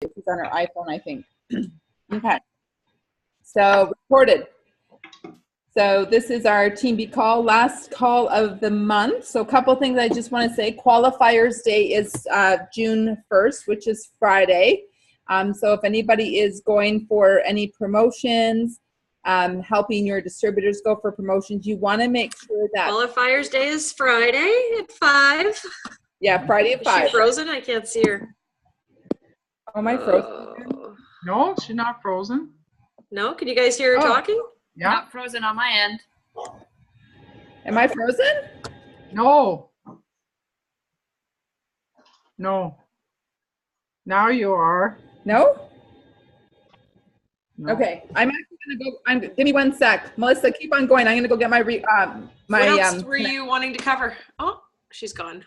She's on her iPhone, I think. Okay. So recorded. So this is our TeamBee call, last call of the month. So a couple things I just want to say. Qualifiers Day is June 1st, which is Friday. So if anybody is going for any promotions, helping your distributors go for promotions, you want to make sure that Qualifiers Day is Friday at 5. Yeah, Friday at 5. Is she frozen? I can't see her. Oh, am I frozen? No, she's not frozen. No, can you guys hear her talking? Yeah. Not frozen on my end. Am I frozen? No. No. Now you are. No? No. Okay, I'm actually gonna go. Give me 1 sec, Melissa. Keep on going. I'm gonna go get my What else were you wanting to cover? Oh, she's gone.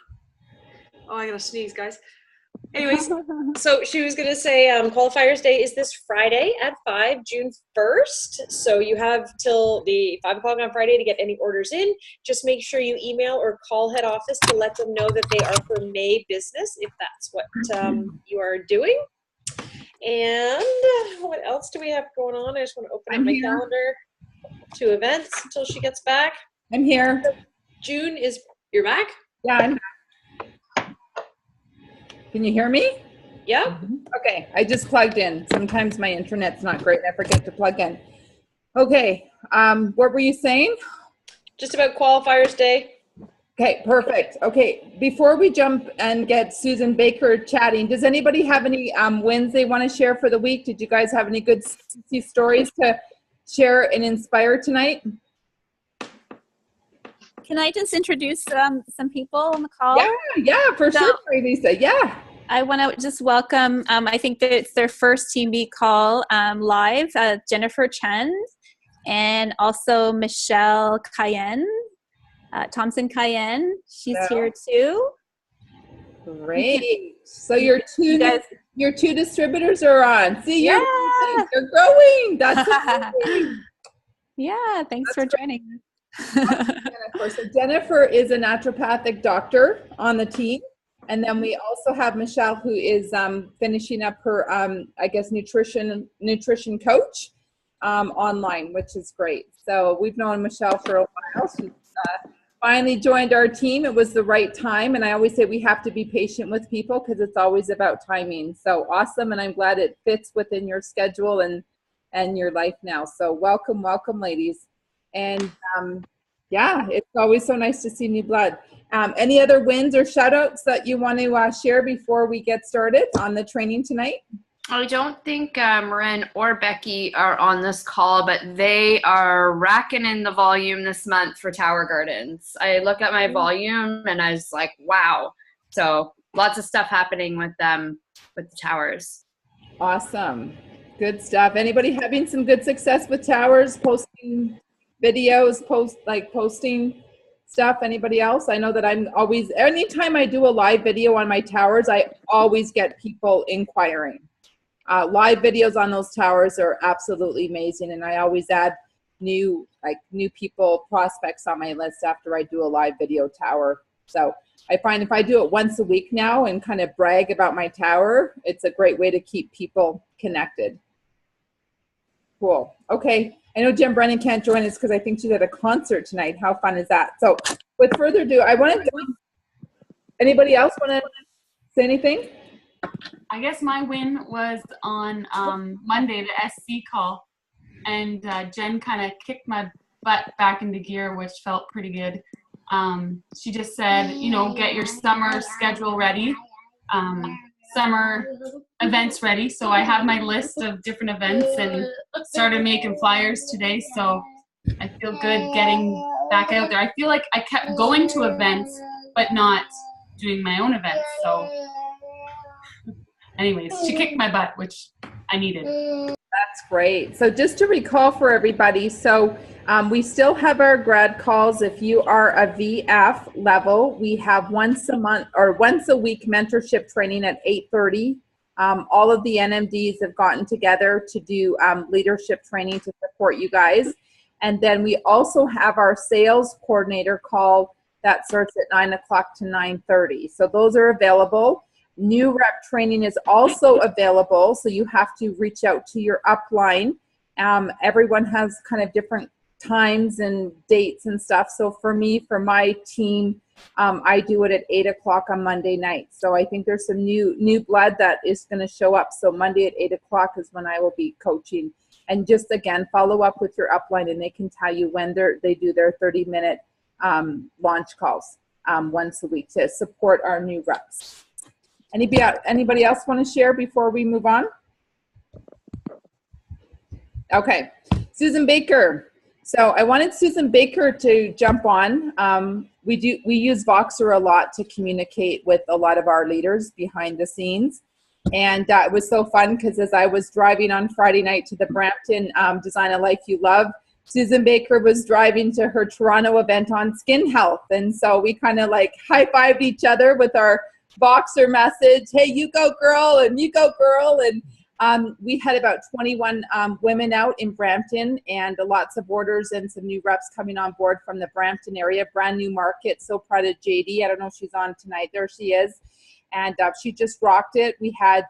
Oh, I gotta sneeze, guys. Anyways, so she was gonna say qualifiers day is this Friday at 5, June 1st. So you have till the 5 o'clock on Friday to get any orders in. Just make sure you email or call head office to let them know that they are for May business, if that's what you are doing. And what else do we have going on? I just want to open up my calendar to events until she gets back. I'm here. June is, you're back? Yeah, I'm back. Can you hear me? Yeah. Okay, I just plugged in. Sometimes my internet's not great and I forget to plug in. Okay, what were you saying? Just about qualifiers day. Okay, perfect. Okay, before we jump and get Susan Baker chatting, does anybody have any wins they want to share for the week? Did you guys have any good stories to share and inspire tonight? Can I just introduce some people on the call? Yeah, for sure, Lisa. Yeah. I want to just welcome, I think that it's their first TeamBee call live, Jennifer Chen, and also Michelle Cayenne, Thompson Cayenne. She's here too. Great. So your two distributors are on. See, you're growing. That's amazing. Yeah, thanks for joining. So Jennifer is a naturopathic doctor on the team. And then we also have Michelle, who is finishing up her, I guess, nutrition coach online, which is great. So we've known Michelle for a while. She's finally joined our team. It was the right time. And I always say we have to be patient with people because it's always about timing. So awesome. And I'm glad it fits within your schedule and your life now. So welcome, ladies. And yeah, it's always so nice to see new blood. Any other wins or shout outs that you want to share before we get started on the training tonight? I don't think Marin or Becky are on this call, but they are racking in the volume this month for Tower Gardens. I look at my volume and I was like, wow. So lots of stuff happening with them, with the towers. Awesome. Good stuff. Anybody having some good success with towers, posting videos, posting stuff? Anybody else? I know that I'm always, anytime I do a live video on my towers, I always get people inquiring. Live videos on those towers are absolutely amazing, and I always add new people, prospects on my list after I do a live video tower. So I find if I do it once a week now and kind of brag about my tower, it's a great way to keep people connected. Cool. Okay. I know Jen Brennan can't join us because I think she's at a concert tonight. How fun is that? So with further ado, anybody else want to say anything? I guess my win was on Monday, the SC call, and Jen kind of kicked my butt back into gear, which felt pretty good. She just said, get your summer schedule ready, summer events ready. So I have my list of different events and started making flyers today. So I feel good getting back out there. I feel like I kept going to events, but not doing my own events. So anyways, she kicked my butt, which I needed. That's great. So just to recall for everybody, so we still have our grad calls. If you are a VF level, we have once a month or once a week mentorship training at 8:30. All of the NMDs have gotten together to do leadership training to support you guys. And then we also have our sales coordinator call that starts at 9 o'clock to 9:30. So those are available. new rep training is also available. So you have to reach out to your upline. Everyone has kind of different times and dates and stuff. So for me, for my team, I do it at 8 o'clock on Monday night. So I think there's some new blood that is going to show up. So Monday at 8 o'clock is when I will be coaching. And just again, follow up with your upline, and they can tell you when they do their 30-minute launch calls once a week to support our new reps. Anybody else want to share before we move on? Okay, Susan Baker. So I wanted Susan Baker to jump on. We use Voxer a lot to communicate with a lot of our leaders behind the scenes. And it was so fun because as I was driving on Friday night to the Brampton Design a Life You Love, Susan Baker was driving to her Toronto event on skin health. And so we kind of like high-fived each other with our Voxer message, hey, you go girl, and you go girl. And we had about 21 women out in Brampton, and lots of orders and some new reps coming on board from the Brampton area, brand new market. So proud of JD. I don't know if she's on tonight. There she is. And she just rocked it. We had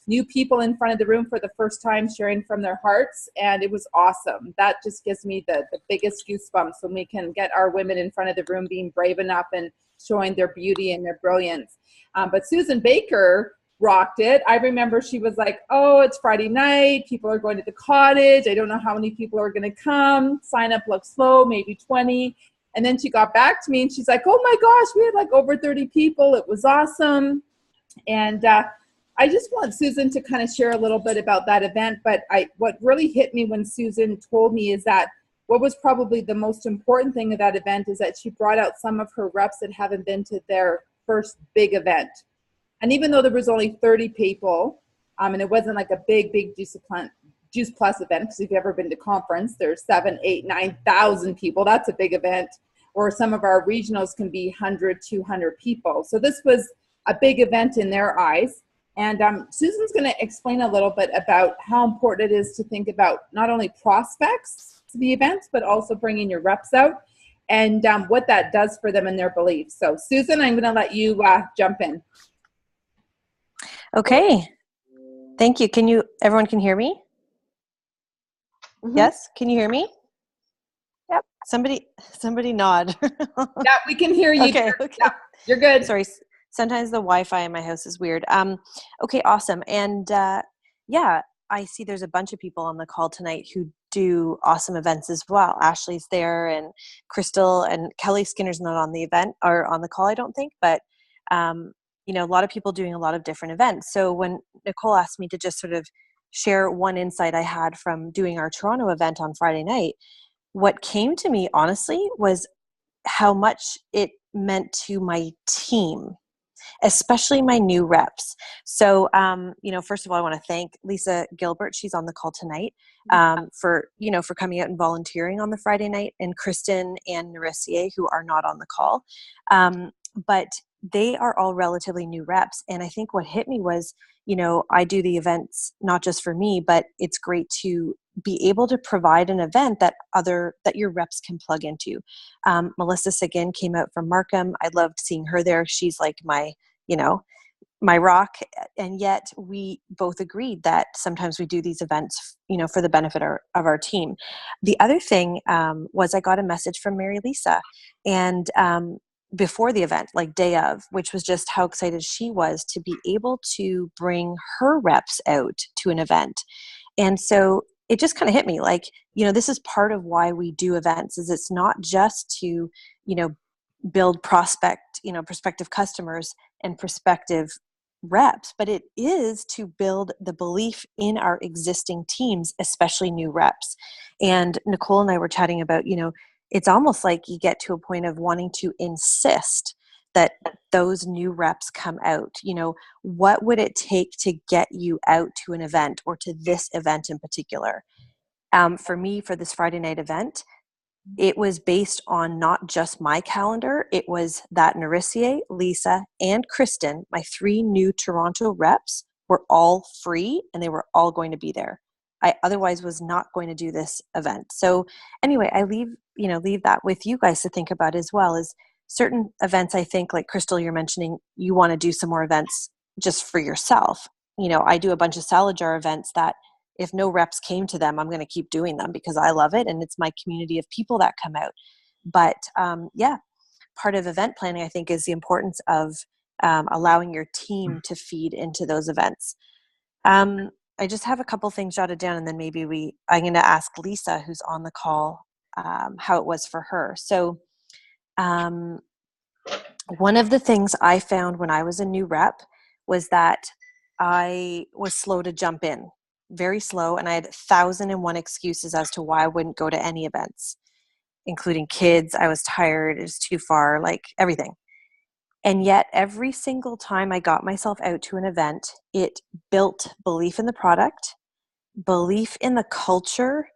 new people in front of the room for the first time sharing from their hearts, and it was awesome. That just gives me the biggest goosebumps when we can get our women in front of the room being brave enough and showing their beauty and their brilliance. But Susan Baker rocked it. I remember she was like, oh, it's Friday night. People are going to the cottage. I don't know how many people are going to come. Sign up looks low, maybe 20. And then she got back to me and she's like, oh my gosh, we had like over 30 people. It was awesome. And I just want Susan to kind of share a little bit about that event. But what really hit me when Susan told me is that what was probably the most important thing of that event is that she brought out some of her reps that haven't been to their first big event. And even though there was only 30 people, and it wasn't like a big Juice Plus event, because if you've ever been to conference, there's 7, 8, 9,000 people. That's a big event. Or some of our regionals can be 100, 200 people. So this was a big event in their eyes. And Susan's going to explain a little bit about how important it is to think about not only prospects to the events, but also bringing your reps out and what that does for them and their beliefs. So Susan, I'm going to let you jump in. Okay. Thank you. Everyone can hear me? Mm-hmm. Yes? Can you hear me? Yep. Somebody nod. Yeah, we can hear you. Okay. Yeah, you're good. Sorry. Sometimes the Wi-Fi in my house is weird. Okay, awesome. And yeah, I see there's a bunch of people on the call tonight who do awesome events as well. Ashley's there, and Crystal, and Kelly Skinner's not on the event or on the call, I don't think, but a lot of people doing a lot of different events. So when Nicole asked me to just sort of share one insight I had from doing our Toronto event on Friday night, what came to me honestly was how much it meant to my team, especially my new reps. So, first of all, I want to thank Lisa Gilbert. She's on the call tonight, for coming out and volunteering on the Friday night, and Kristen and Narissier, who are not on the call. But they are all relatively new reps. And I think what hit me was, I do the events not just for me, but it's great to be able to provide an event that your reps can plug into. Melissa Seguin came out from Markham. I loved seeing her there. She's like my rock. And yet we both agreed that sometimes we do these events, for the benefit of our team. The other thing was I got a message from Mary Lisa, and before the event, like day of, which was just how excited she was to be able to bring her reps out to an event. And so it just kind of hit me like, this is part of why we do events, is it's not just to, build prospective customers and prospective reps, but it is to build the belief in our existing teams, especially new reps. And Nicole and I were chatting about, it's almost like you get to a point of wanting to insist that those new reps come out. What would it take to get you out to an event, or to this event in particular? For me, for this Friday night event, it was based on not just my calendar. It was that Narissier, Lisa, and Kristen, my 3 new Toronto reps, were all free, and they were all going to be there. I otherwise was not going to do this event. So anyway, I leave that with you guys to think about as well. Is certain events, I think, like Crystal, you're mentioning, you want to do some more events just for yourself. I do a bunch of salad jar events that if no reps came to them, I'm going to keep doing them because I love it. And it's my community of people that come out. But part of event planning, I think, is the importance of allowing your team to feed into those events. I just have a couple things jotted down, and then maybe I'm going to ask Lisa, who's on the call, how it was for her. So one of the things I found when I was a new rep was that I was slow to jump in, very slow, and I had 1,001 excuses as to why I wouldn't go to any events, including kids. I was tired, it was too far, like everything. And yet every single time I got myself out to an event, it built belief in the product, belief in the culture,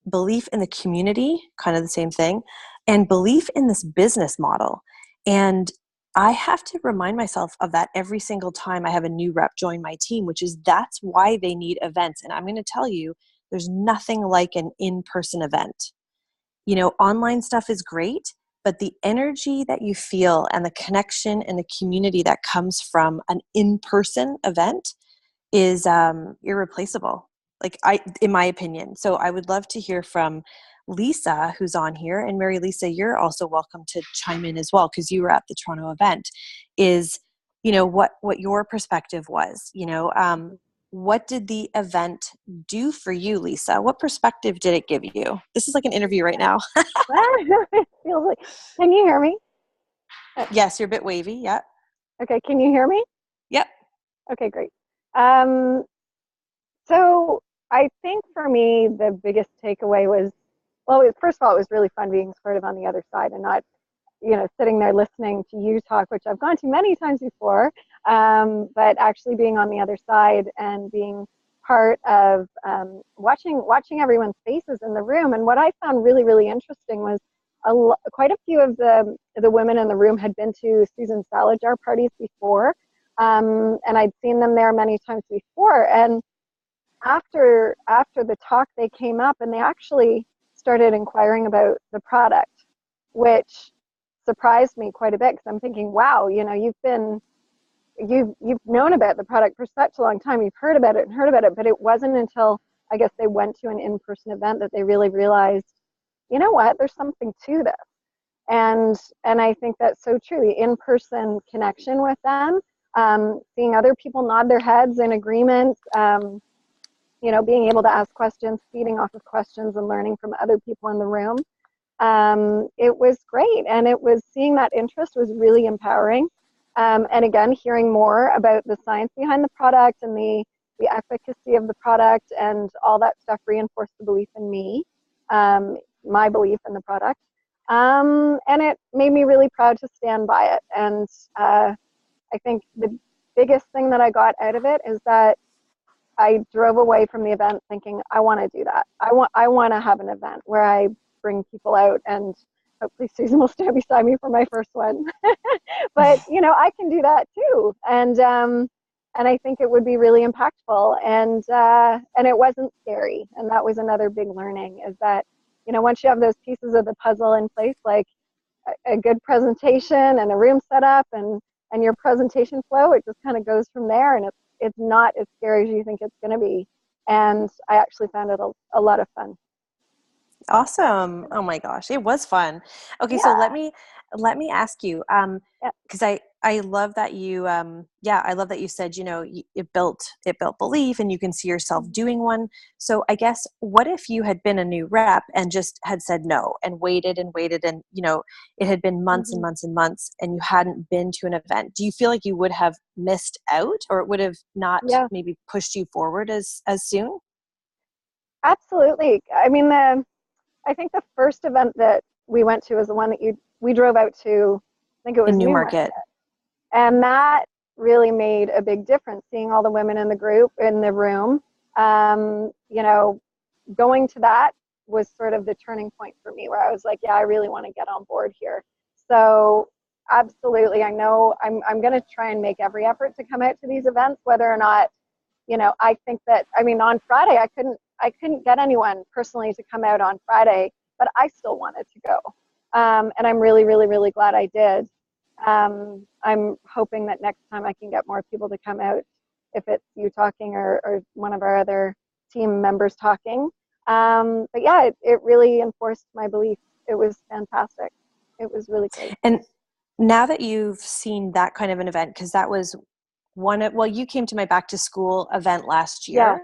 belief in the community, kind of the same thing, and belief in this business model. And I have to remind myself of that every single time I have a new rep join my team, which is that's why they need events. And I'm going to tell you, there's nothing like an in-person event. Online stuff is great, but the energy that you feel and the connection and the community that comes from an in-person event is irreplaceable, in my opinion. So I would love to hear from Lisa, who's on here, and Mary Lisa, you're also welcome to chime in as well because you were at the Toronto event. Is what your perspective was. What did the event do for you, Lisa? What perspective did it give you? This is like an interview right now. It feels like. Can you hear me? Yes, you're a bit wavy. Yeah. Okay. Can you hear me? Yep. Okay, great. So I think for me, the biggest takeaway was, first of all, it was really fun being sort of on the other side and not, sitting there listening to you talk, which I've gone to many times before, but actually being on the other side and being part of watching everyone's faces in the room. And what I found really, really interesting was quite a few of the women in the room had been to Susan's salad jar parties before, and I'd seen them there many times before. And after the talk, they came up and they actually started inquiring about the product, which surprised me quite a bit because I'm thinking, wow, you've known about the product for such a long time, you've heard about it, but it wasn't until I guess they went to an in-person event that they really realized, you know what, there's something to this. And I think that's so true, the in-person connection with them, seeing other people nod their heads in agreement, being able to ask questions, feeding off of questions and learning from other people in the room. It was great. And it was seeing that interest was really empowering. And again, hearing more about the science behind the product and the efficacy of the product and all that stuff reinforced the belief in me, my belief in the product. And it made me really proud to stand by it. And I think the biggest thing that I got out of it is that I drove away from the event thinking, I want to do that. I want to have an event where I bring people out, and hopefully Susan will stand beside me for my first one. But I can do that too, and I think it would be really impactful, and it wasn't scary, and that was another big learning, is that once you have those pieces of the puzzle in place, like a good presentation and a room set up and your presentation flow, it just kind of goes from there, and it's not as scary as you think it's going to be. And I actually found it a lot of fun. Awesome. Oh my gosh, it was fun. Okay, Yeah. so let me ask you, because I love that you I love that you said, it built belief and you can see yourself doing one. So I guess, what if you had been a new rep and just had said no and waited and it had been months and months and months and you hadn't been to an event? Do you feel like you would have missed out, or it would have not maybe pushed you forward as soon? Absolutely. I mean, I think the first event that we went to was the one that we drove out to. I think it was in Newmarket. And that really made a big difference, seeing all the women in the room. Going to that was sort of the turning point for me, where I was like, yeah, I really want to get on board here. So absolutely, I know I'm going to try and make every effort to come out to these events, whether or not, I think that, on Friday, I couldn't get anyone personally to come out on Friday, but I still wanted to go. And I'm really, really, really glad I did. I'm hoping that next time I can get more people to come out, if it's you talking or one of our other team members talking. But yeah, it really enforced my belief. It was fantastic. It was really great. And now that you've seen that kind of an event, because that was you came to my back to school event last year,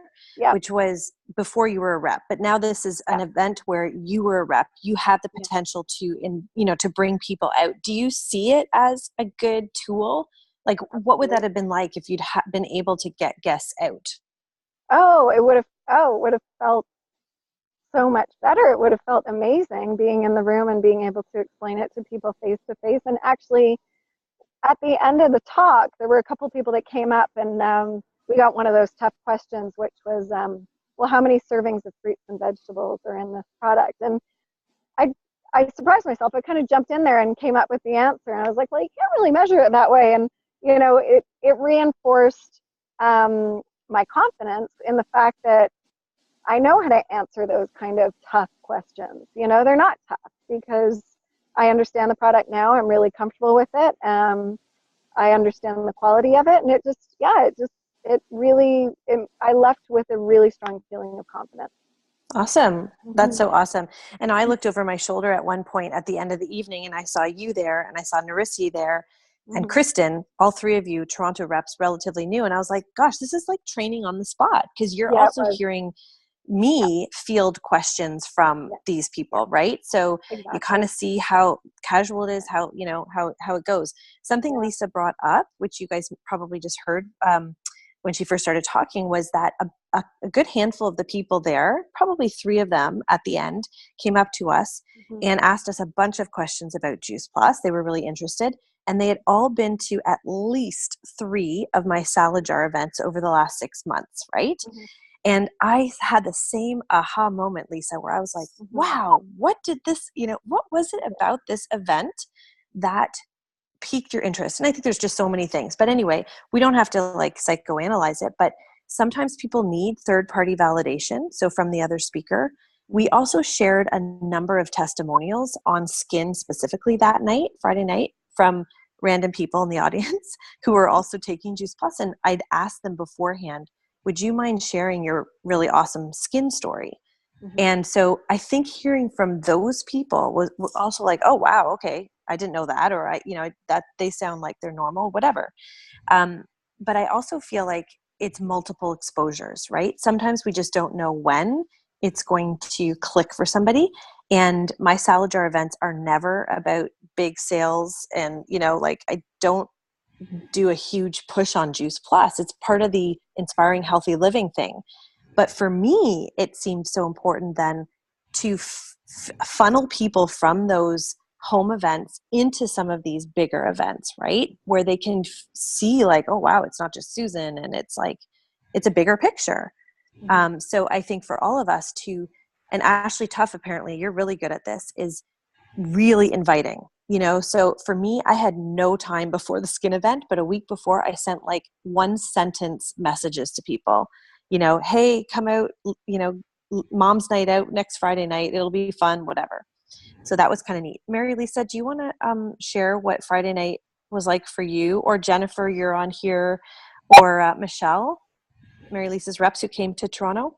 which was before you were a rep, but now this is an event where you were a rep. You have the potential to bring people out. Do you see it as a good tool? Like, what would that have been like if you'd been able to get guests out? It would have felt so much better. It would have felt amazing being in the room and being able to explain it to people face to face. And actually, at the end of the talk, there were a couple people that came up, and we got one of those tough questions, which was, well, how many servings of fruits and vegetables are in this product? And I surprised myself. I kind of jumped in there and came up with the answer. And I was like, well, you can't really measure it that way. And, it reinforced my confidence in the fact that I know how to answer those kind of tough questions. They're not tough because I understand the product now. I'm really comfortable with it. I understand the quality of it. And I left with a really strong feeling of confidence. Awesome. That's so awesome. And I looked over my shoulder at one point at the end of the evening, and I saw you there, and I saw Narisi there, and Kristen, all three of you Toronto reps, relatively new. And I was like, gosh, this is like training on the spot, because you're also hearing me field questions from these people, right? So you kind of see how casual it is, how it goes. Something Lisa brought up, which you guys probably just heard when she first started talking, was that a good handful of the people there, probably 3 of them at the end, came up to us and asked us a bunch of questions about Juice Plus. They were really interested, and they had all been to at least 3 of my salad jar events over the last 6 months, right? And I had the same aha moment, Lisa, where I was like, wow, what was it about this event that piqued your interest? And I think there's just so many things. But anyway, we don't have to like psychoanalyze it, but sometimes people need third-party validation. So from the other speaker, we also shared a number of testimonials on skin specifically that night, Friday night, from random people in the audience who were also taking Juice Plus. And I'd asked them beforehand, would you mind sharing your really awesome skin story? And so I think hearing from those people was also like, oh, wow, okay, I didn't know that, or that they sound like they're normal, whatever. But I also feel like it's multiple exposures, right? Sometimes we just don't know when it's going to click for somebody. And my salad jar events are never about big sales. And, I don't do a huge push on Juice Plus. It's part of the inspiring healthy living thing. But for me, it seemed so important then to funnel people from those home events into some of these bigger events, right? Where they can see like, oh, wow, it's not just Susan, and it's like, it's a bigger picture. So I think for all of us and Ashley Tuff, apparently you're really good at this, is really inviting, so for me, I had no time before the skin event, but a week before I sent like 1-sentence messages to people, hey, come out, mom's night out next Friday night. It'll be fun, whatever. So that was kind of neat. Mary Lisa, do you want to share what Friday night was like for you, or Jennifer, you're on here, or Michelle, Mary Lisa's reps who came to Toronto?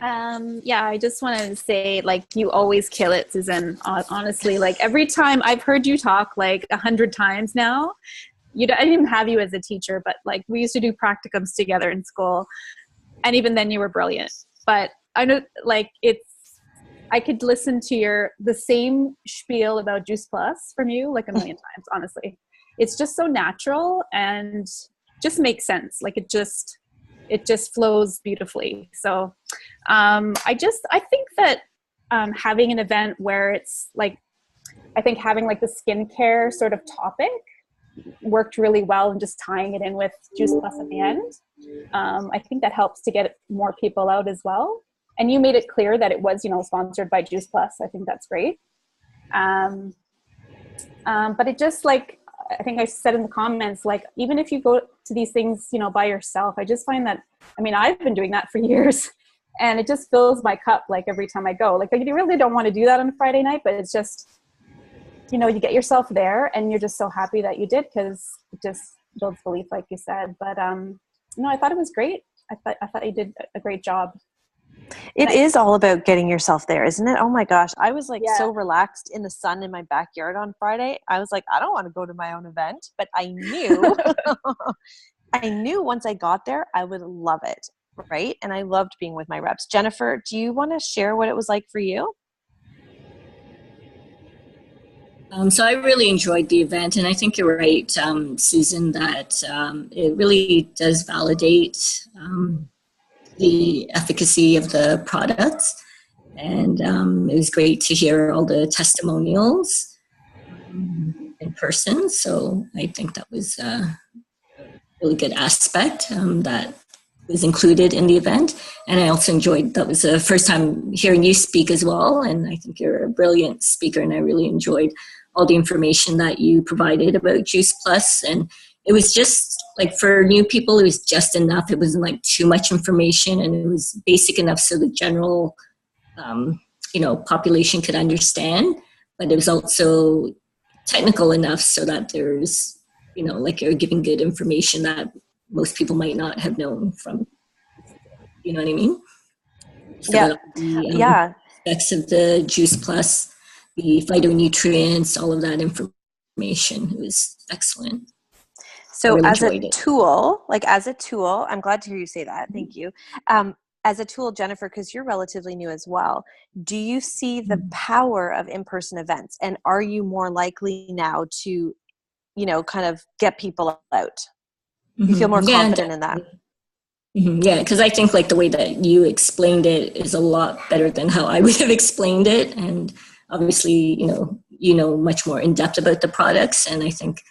I just want to say, like, you always kill it, Susan. Honestly, like every time I've heard you talk like 100 times now. I didn't even have you as a teacher, but like we used to do practicums together in school, and even then you were brilliant. But I know, like, I could listen to the same spiel about Juice Plus from you like a million times. Honestly, it's just so natural and just makes sense. Like it just flows beautifully. So I think that having an event where it's like, I think having like the skincare sort of topic worked really well, and just tying it in with Juice Plus at the end. I think that helps to get more people out as well. And you made it clear that it was, sponsored by Juice Plus. I think that's great. But it just, like, I think I said in the comments, like, even if you go to these things, by yourself, I just find that, I've been doing that for years, and it just fills my cup, like, every time I go. Like, you really don't want to do that on a Friday night, but it's just, you know, you get yourself there and you're just so happy that you did, because it just builds belief, like you said. But no, I thought it was great. I thought you did a great job. It is all about getting yourself there, isn't it? Oh my gosh. I was like Yeah. so relaxed in the sun in my backyard on Friday. I was like, I don't want to go to my own event, but I knew, I knew once I got there, I would love it. Right. And I loved being with my reps. Jennifer, do you want to share what it was like for you? So I really enjoyed the event, and I think you're right, Susan, that it really does validate the efficacy of the products. And it was great to hear all the testimonials in person. So I think that was a really good aspect that was included in the event. And I also enjoyed, that was the first time hearing you speak as well. And I think you're a brilliant speaker, and I really enjoyed all the information that you provided about Juice Plus. And it was just like, for new people, it was just enough. It wasn't like too much information, and it was basic enough so the general population could understand, but it was also technical enough so that there's, like, you're giving good information that most people might not have known from, you know what I mean? So Yeah. The aspects of the Juice Plus, the phytonutrients, all of that information, it was excellent. So really as a enjoyed it. tool, I'm glad to hear you say that. Thank you. As a tool, Jennifer, because you're relatively new as well, do you see the power of in-person events? And are you more likely now to, kind of get people out? You feel more confident in that? Yeah, because I think like the way that you explained it is a lot better than how I would have explained it. And obviously, you know much more in depth about the products. And I think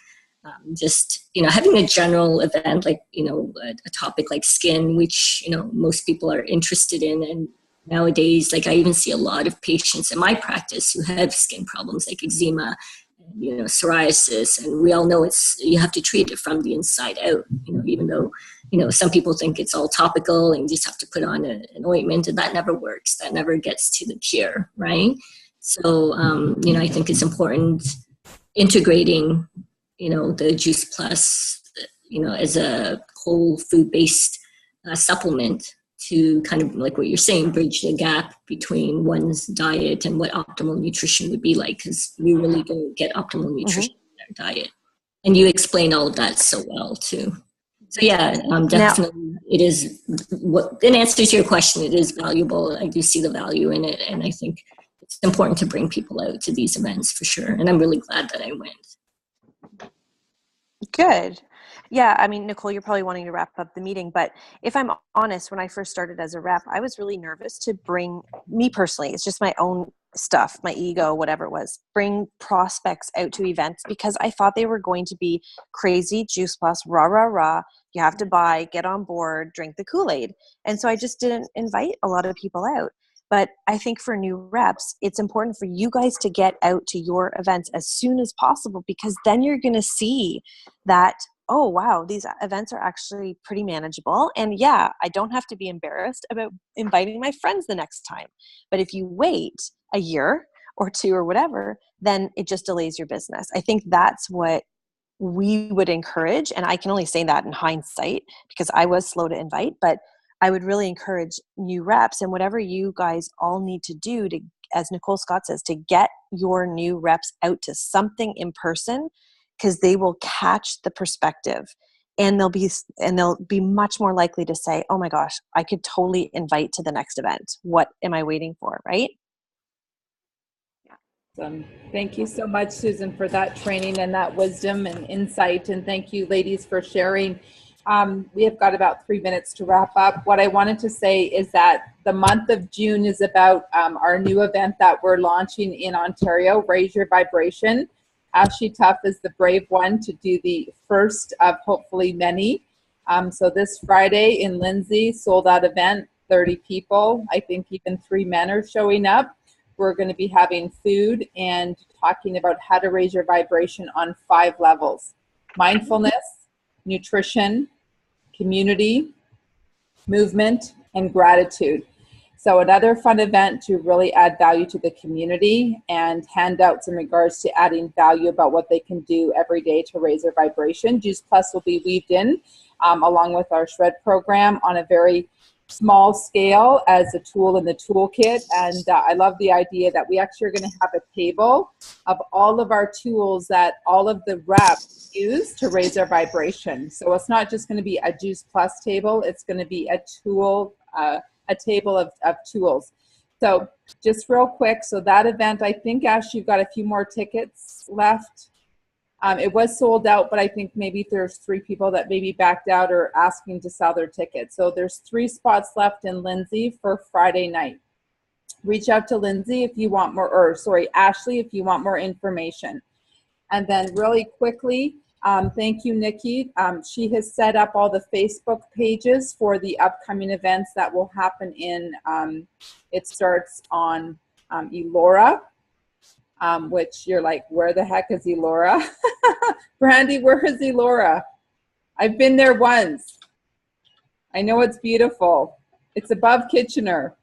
just, having a general event like, a topic like skin, which, most people are interested in. And nowadays, like, I even see a lot of patients in my practice who have skin problems like eczema, psoriasis, and we all know you have to treat it from the inside out, even though, some people think it's all topical and you just have to put on an ointment, and that never works. That never gets to the cure, right? So, I think it's important integrating, the Juice Plus, as a whole food-based supplement to kind of, like what you're saying, bridge the gap between one's diet and what optimal nutrition would be like, because we really don't get optimal nutrition in our diet. And you explain all of that so well too. So yeah, definitely it is, in answer to your question, it is valuable. I do see the value in it, and I think it's important to bring people out to these events for sure. And I'm really glad that I went. Good. Yeah, I mean, Nicole, you're probably wanting to wrap up the meeting, but if I'm honest, when I first started as a rep, I was really nervous to bring, me personally, it's just my own stuff, my ego, whatever it was, bring prospects out to events, because I thought they were going to be crazy Juice Plus, rah, rah, rah. You have to buy, get on board, drink the Kool-Aid. And so I just didn't invite a lot of people out. But I think for new reps, it's important for you guys to get out to your events as soon as possible, because then you're going to see that, oh, wow, these events are actually pretty manageable. And yeah, I don't have to be embarrassed about inviting my friends the next time. But if you wait a year or two or whatever, then it just delays your business. I think that's what we would encourage. And I can only say that in hindsight because I was slow to invite, but I would really encourage new reps, and whatever you guys all need to do to, as Nicole Scott says, to get your new reps out to something in person, because they will catch the perspective, and they'll be much more likely to say, oh my gosh, I could totally invite to the next event. What am I waiting for? Right? Thank you so much, Susan, for that training and that wisdom and insight. And thank you, ladies, for sharing. We have got about 3 minutes to wrap up. What I wanted to say is that the month of June is about our new event that we're launching in Ontario, Raise Your Vibration. Ashley Tuff is the brave one to do the first of hopefully many. So this Friday in Lindsay, sold out event, 30 people. I think even 3 men are showing up. We're going to be having food and talking about how to raise your vibration on 5 levels: mindfulness, nutrition, community, movement, and gratitude. So another fun event to really add value to the community, and handouts in regards to adding value about what they can do every day to raise their vibration. Juice Plus will be weaved in along with our shred program on a very small scale as a tool in the toolkit. And I love the idea that we actually are going to have a table of all of our tools that all of the reps use to raise their vibration. So it's not just going to be a Juice Plus table, it's going to be a tool, a table of tools. So just real quick, so that event, I think, Ash, you've got a few more tickets left. It was sold out, but I think maybe there's 3 people that maybe backed out or asking to sell their tickets. So there's 3 spots left in Lindsay for Friday night. Reach out to Lindsay if you want more, or sorry, Ashley, if you want more information. And then really quickly, thank you, Nikki. She has set up all the Facebook pages for the upcoming events that will happen in, it starts on Elora, which you're like, where the heck is Elora? Brandy, where is Elora? I've been there once. I know it's beautiful. It's above Kitchener.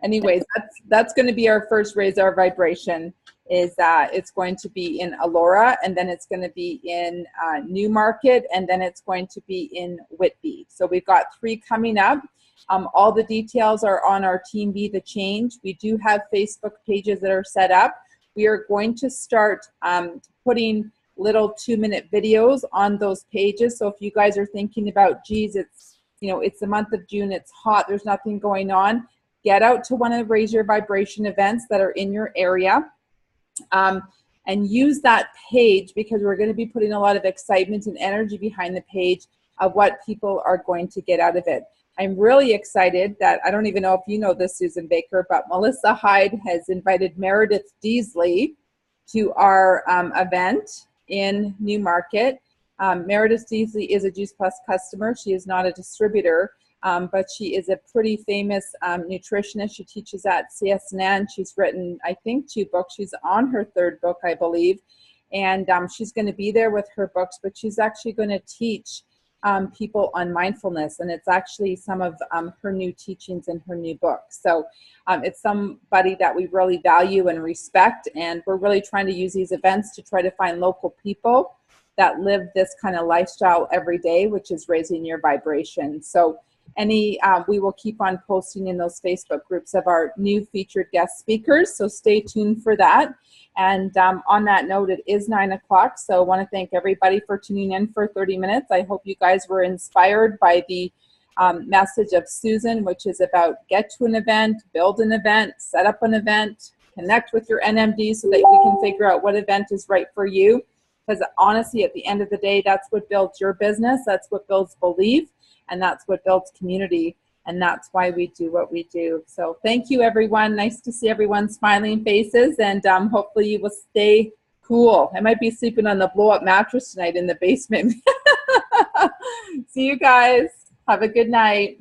Anyways, that's going to be our first Raise Our Vibration. Is that it's going to be in Elora, and then it's going to be in Newmarket, and then it's going to be in Whitby. So we've got 3 coming up. All the details are on our TeamBee The Change. We do have Facebook pages that are set up. We are going to start putting little 2-minute videos on those pages. So if you guys are thinking about, geez, it's, you know, it's the month of June, it's hot, there's nothing going on, get out to one of the Raise Your Vibration events that are in your area. And use that page, because we're going to be putting a lot of excitement and energy behind the page of what people are going to get out of it. I'm really excited that, I don't even know if you know this, Susan Baker, but Melissa Hyde has invited Meredith Deasley to our event in Newmarket. Meredith Deasley is a Juice Plus customer. She is not a distributor. But she is a pretty famous nutritionist. She teaches at CSNN. She's written, I think, 2 books. She's on her 3rd book, I believe. And she's going to be there with her books, but she's actually going to teach people on mindfulness. And it's actually some of her new teachings in her new book. So it's somebody that we really value and respect. And we're really trying to use these events to try to find local people that live this kind of lifestyle every day, which is raising your vibration. So we will keep on posting in those Facebook groups of our new featured guest speakers, so stay tuned for that. And on that note, it is 9 o'clock, so I want to thank everybody for tuning in for 30 minutes. I hope you guys were inspired by the message of Susan, which is about get to an event, build an event, set up an event, connect with your NMD so that we can figure out what event is right for you. Because honestly, at the end of the day, that's what builds your business, that's what builds belief, and that's what builds community, and that's why we do what we do. So thank you, everyone. Nice to see everyone's smiling faces, and hopefully you will stay cool. I might be sleeping on the blow-up mattress tonight in the basement. See you guys. Have a good night.